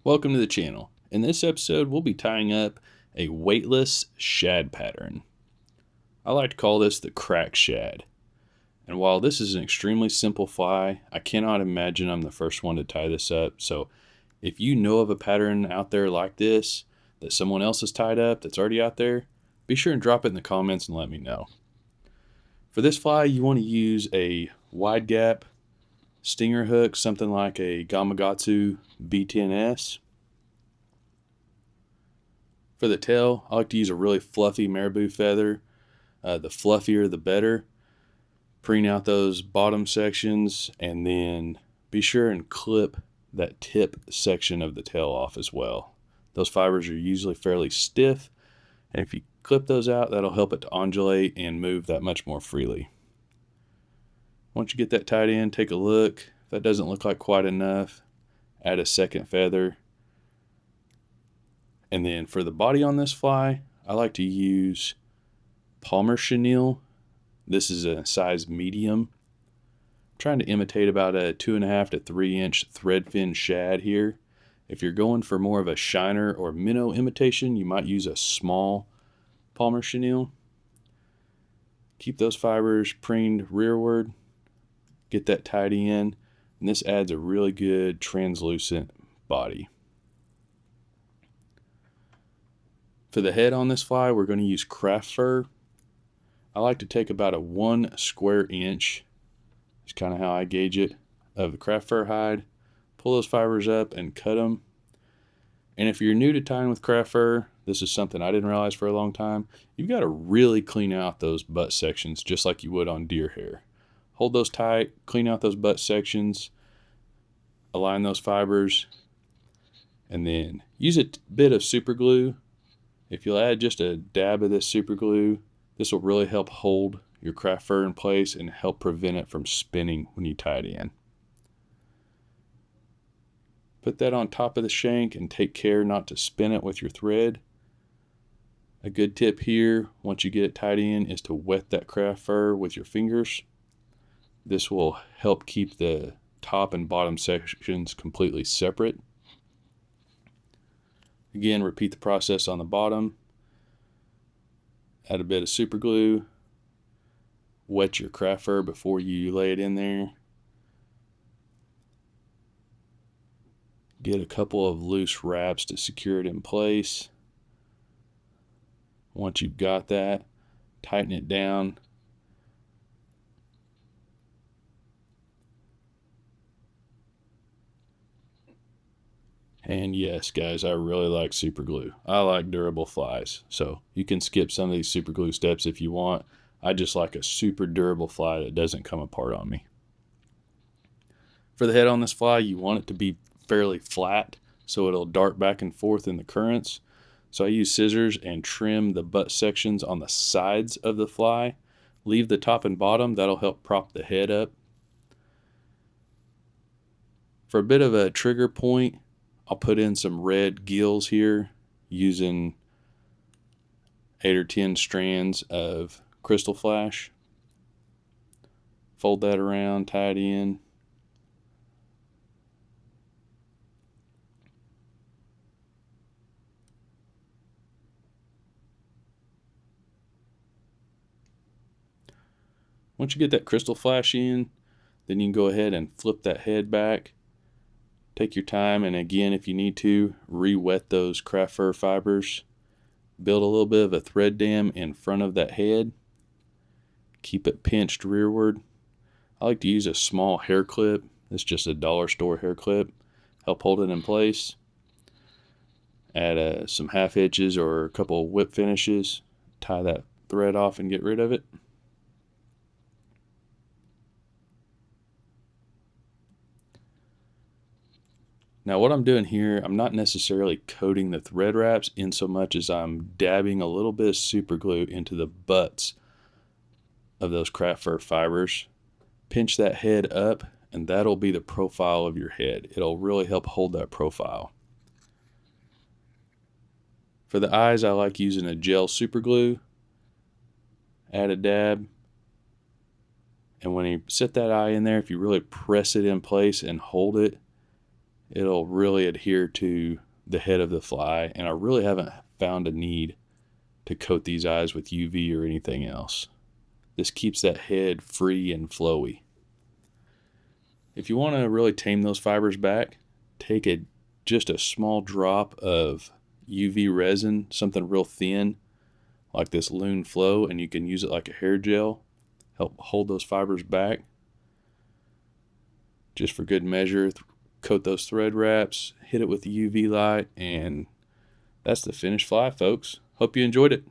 Welcome to the channel. In this episode, we'll be tying up a weightless shad pattern. I like to call this the Crack Shad. And while this is an extremely simple fly, I cannot imagine I'm the first one to tie this up. So if you know of a pattern out there like this that someone else has tied up that's already out there, be sure and drop it in the comments and let me know. For this fly, you want to use a wide gap stinger hook, something like a Gamakatsu B10S. For the tail, I like to use a really fluffy marabou feather. The fluffier, the better. Preen out those bottom sections, and then be sure and clip that tip section of the tail off as well. Those fibers are usually fairly stiff, and if you clip those out, that'll help it to undulate and move that much more freely. Once you get that tied in, take a look. If that doesn't look like quite enough, add a second feather. And then for the body on this fly, I like to use Palmer chenille. This is a size medium. I'm trying to imitate about a 2.5 to 3 inch threadfin shad here. If you're going for more of a shiner or minnow imitation, you might use a small Palmer chenille. Keep those fibers preened rearward. Get that tied in, and this adds a really good translucent body. For the head on this fly, we're going to use craft fur. I like to take about a 1 square inch, it's kind of how I gauge it, of the craft fur hide, pull those fibers up and cut them. And if you're new to tying with craft fur, this is something I didn't realize for a long time, you've got to really clean out those butt sections just like you would on deer hair. Hold those tight, clean out those butt sections, align those fibers, and then use a bit of super glue. If you'll add just a dab of this super glue, this will really help hold your craft fur in place and help prevent it from spinning when you tie it in. Put that on top of the shank and take care not to spin it with your thread. A good tip here, once you get it tied in, is to wet that craft fur with your fingers. This will help keep the top and bottom sections completely separate. Again, repeat the process on the bottom. Add a bit of super glue. Wet your craft fur before you lay it in there. Get a couple of loose wraps to secure it in place. Once you've got that, tighten it down. And yes, guys, I really like super glue. I like durable flies. So you can skip some of these super glue steps if you want. I just like a super durable fly that doesn't come apart on me. For the head on this fly, you want it to be fairly flat so it'll dart back and forth in the currents. So I use scissors and trim the butt sections on the sides of the fly. Leave the top and bottom. That'll help prop the head up. For a bit of a trigger point, I'll put in some red gills here using 8 or 10 strands of crystal flash. Fold that around, tie it in. Once you get that crystal flash in, then you can go ahead and flip that head back. Take your time, and again, if you need to, re-wet those craft fur fibers. Build a little bit of a thread dam in front of that head. Keep it pinched rearward. I like to use a small hair clip. It's just a dollar store hair clip. Help hold it in place. Add some half hitches or a couple of whip finishes. Tie that thread off and get rid of it. Now what I'm doing here, I'm not necessarily coating the thread wraps in so much as I'm dabbing a little bit of super glue into the butts of those craft fur fibers. Pinch that head up, and that'll be the profile of your head. It'll really help hold that profile. For the eyes, I like using a gel super glue. Add a dab. And when you set that eye in there, if you really press it in place and hold it, it'll really adhere to the head of the fly, and I really haven't found a need to coat these eyes with UV or anything else. This keeps that head free and flowy. If you want to really tame those fibers back, take just a small drop of UV resin, something real thin, like this Loon Flow, and you can use it like a hair gel. Help hold those fibers back. Just for good measure, coat those thread wraps, hit it with the UV light, and that's the finished fly, folks. Hope you enjoyed it.